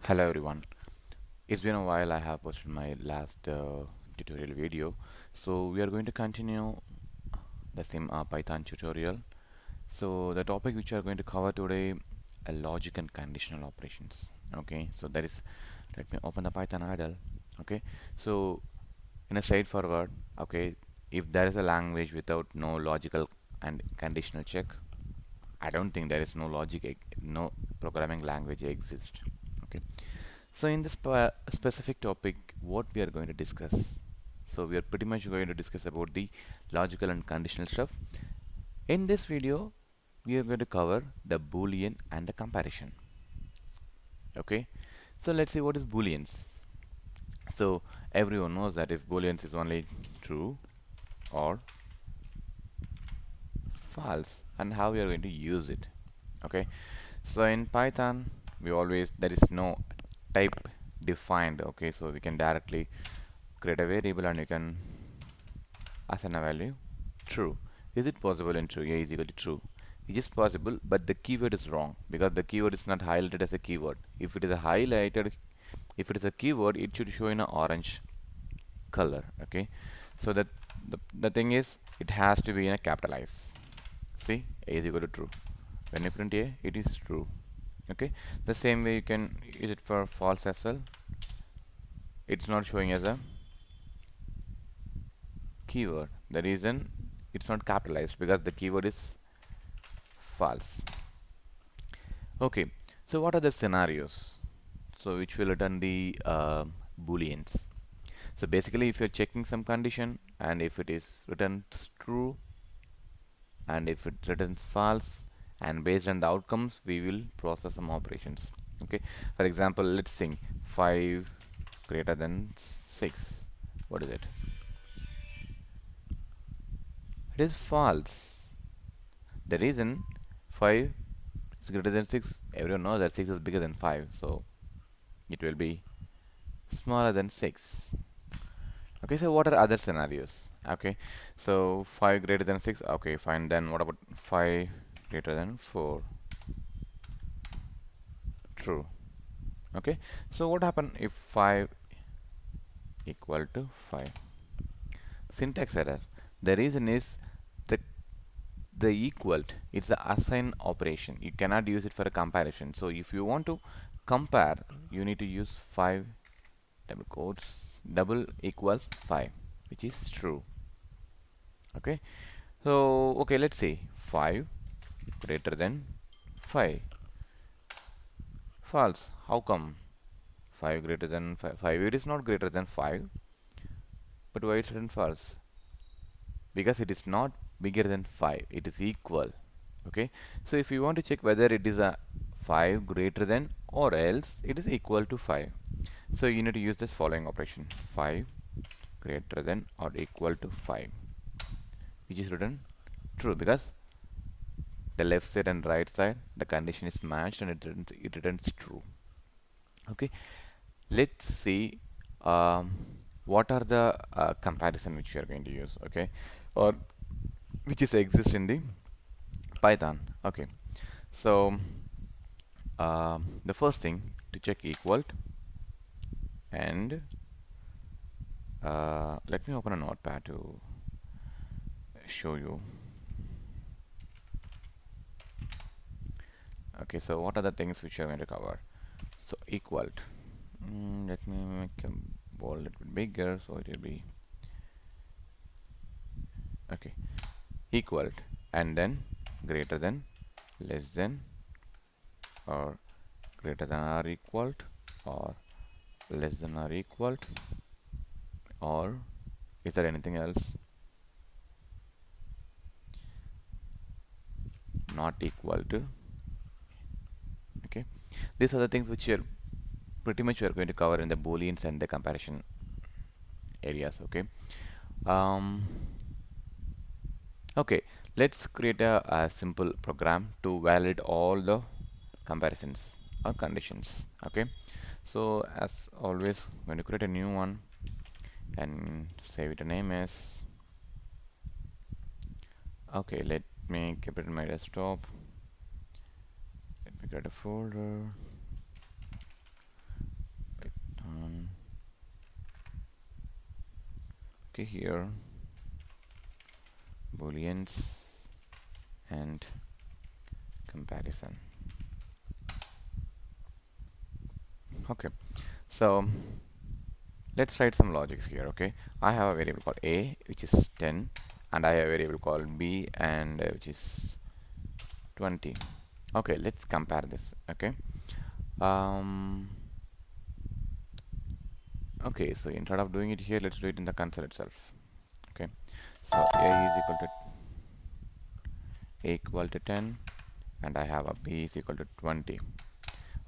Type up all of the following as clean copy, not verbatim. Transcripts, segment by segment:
Hello everyone. It's been a while I have posted my last tutorial video. So we are going to continue the same Python tutorial. So the topic which we are going to cover today logic and conditional operations. Okay, so that is, let me open the Python idle. Okay, so in a straightforward, okay, if there is a language without no logical and conditional check, I don't think there is no no programming language exists. Okay. So in this specific topic, what we are going to discuss, so we are pretty much going to discuss about the logical and conditional stuff. In this video, we are going to cover the Boolean and the comparison. Okay, so let's see what is Booleans. So everyone knows that if Booleans is only true or false, and how we are going to use it. Okay, so in Python, we always there is no type defined. Okay, so we can directly create a variable and you can assign a value true. Is it possible in true? Yeah, is equal to true. It is possible, but the keyword is wrong because the keyword is not highlighted as a keyword. If it is a highlighted, if it is a keyword, it should show in an orange color. Okay, so that the thing is, it has to be in a capitalize. See, a is equal to true. When you print a, it is true. Okay, the same way you can use it for false as well. It's not showing as a keyword. The reason it's not capitalized because the keyword is false. Okay, so what are the scenarios? So which will return the booleans. So basically, if you're checking some condition and if it is returns true and if it returns false, and based on the outcomes, we will process some operations. Okay, for example, let's think 5 greater than 6. What is it? It is false. The reason 5 is greater than 6, everyone knows that 6 is bigger than 5, so it will be smaller than 6. Okay, so what are other scenarios? Okay, so 5 greater than 6. Okay, fine. Then what about 5 greater than 4? True. Okay, so what happen if 5 equal to 5? Syntax error. The reason is that the equal, it's the assign operation. You cannot use it for a comparison. So if you want to compare, you need to use 5 double quotes double equals 5, which is true. Okay, so okay, let's say 5 greater than 5. False. How come? 5 greater than 5. 5 it is not greater than 5. But why it isn't false? Because it is not bigger than 5. It is equal. Okay. So if you want to check whether it is a 5 greater than or else it is equal to 5. So you need to use this following operation. 5 greater than or equal to 5. Which is written true because the left side and right side the condition is matched and it returns true. Okay, let's see what are the comparison which we are going to use. Okay, or which is exist in the Python. Okay, so the first thing to check equal and let me open a notepad to show you. Okay, so what are the things which we are going to cover? So equal. Let me make a bold a little bit bigger so it will be okay. Equal and then greater than, less than, or greater than or equal or less than or equal, or is there anything else? Not equal to. Okay, these are the things which are pretty much we are going to cover in the booleans and the comparison areas. Okay, um, okay, let's create a simple program to validate all the comparisons or conditions. Okay, so as always, when you create a new one and save it a name as, okay, let me keep it in my desktop. Let me create a folder. okay, here booleans and comparison. Okay, so let's write some logics here. Okay, I have a variable called a which is 10, and I have a variable called b and which is 20. Okay, let's compare this. Okay, um okay, so instead of doing it here, let's do it in the console itself. Okay, so a equal to 10, and I have a b is equal to 20.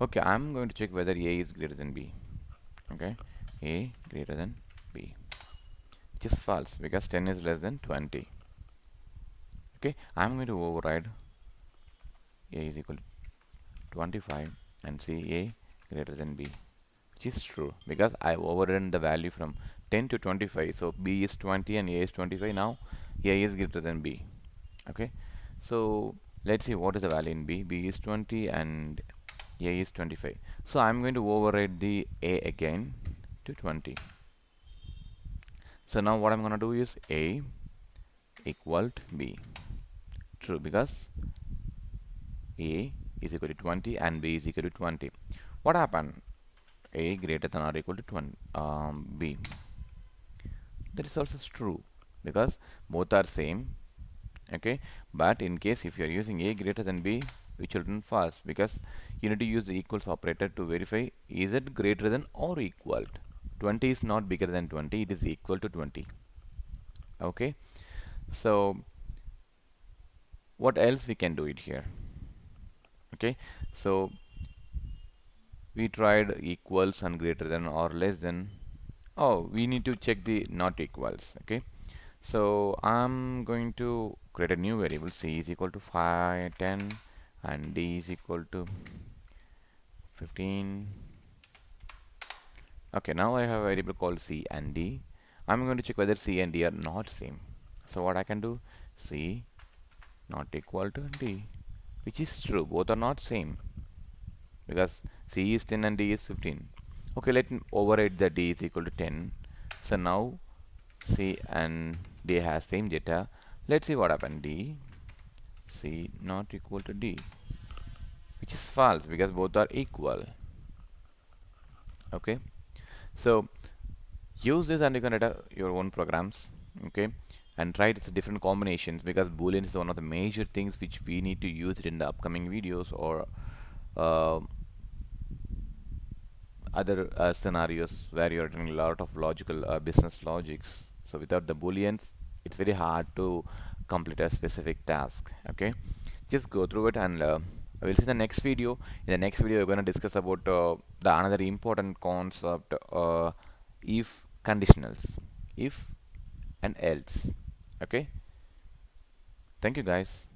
Okay, I'm going to check whether a is greater than b. Okay, a greater than b, which is false because 10 is less than 20. Okay, I'm going to override a is equal to 25 and see a greater than b, which is true because I've overridden the value from 10 to 25. So b is 20 and a is 25. Now a is greater than b. Okay, so let's see what is the value in b. B is 20 and a is 25. So I'm going to override the a again to 20. So now what I'm going to do is a equal to b. True because a is equal to 20 and b is equal to 20. What happened? A greater than or equal to 20, b. That is also true because both are same. Okay, but in case if you are using a greater than b, which will return false because you need to use the equals operator to verify is it greater than or equal. 20 is not bigger than 20, it is equal to 20. Okay, so what else we can do it here? Okay, so we tried equals and greater than or less than. Oh, we need to check the not equals. Okay, so I'm going to create a new variable. C is equal to 5 10 and d is equal to 15. Okay, now I have a variable called c and d. I'm going to check whether c and d are not same. So what I can do, c not equal to d, which is true, both are not same because c is 10 and d is 15. Okay, let me override the d is equal to 10. So now c and d has same data. Let's see what happened. D c not equal to d, which is false because both are equal. Okay, so use this and you can write your own programs. Okay, and try its different combinations because boolean is one of the major things which we need to use it in the upcoming videos or uh, other scenarios where you're doing a lot of logical business logics. So without the booleans, it's very hard to complete a specific task. Okay, just go through it and we'll see the next video. In the next video, we're going to discuss about the another important concept, if conditionals, if and else. Okay, thank you guys.